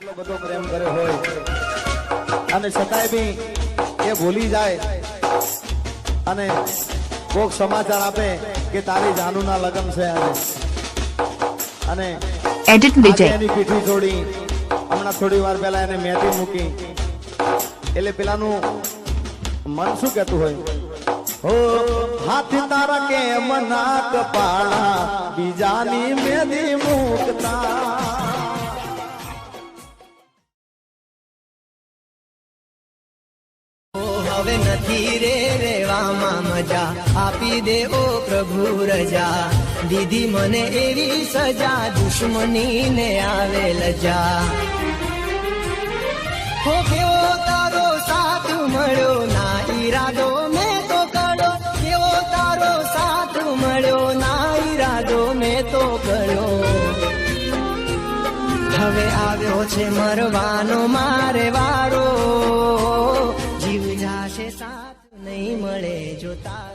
આટલો બધો પ્રેમ કર્યો હોય અને છતાંય બી એ ભૂલી જાય અને કોક સમાચાર આપે કે તારી જાનુના લગ્ન છે અને એડિટ વિજય એની પીઠી છોડી હમણાં થોડી વાર પહેલા એને મેથી મૂકી એટલે પેલાનું મન શું કહેતું હોય હો હાથી તારા કે મના કપાળા બીજાની મેદી મૂકતા હવે નથી રે રેવામાં મજા આપી દેવો પ્રભુ રજા દીધી મને એવી સજા દુશ્મની ને આવે લજા હો કેવો તારો સાથ મળ્યો ના ઈરાદો મેં તો કર્યો કેવો તારો સાથ મળ્યો ના ઈરાદો મેં તો કર્યો હવે આવ્યો છે મરવાનો મારે વારો જીવ જાશે સાથ નહીં મળે જો તારો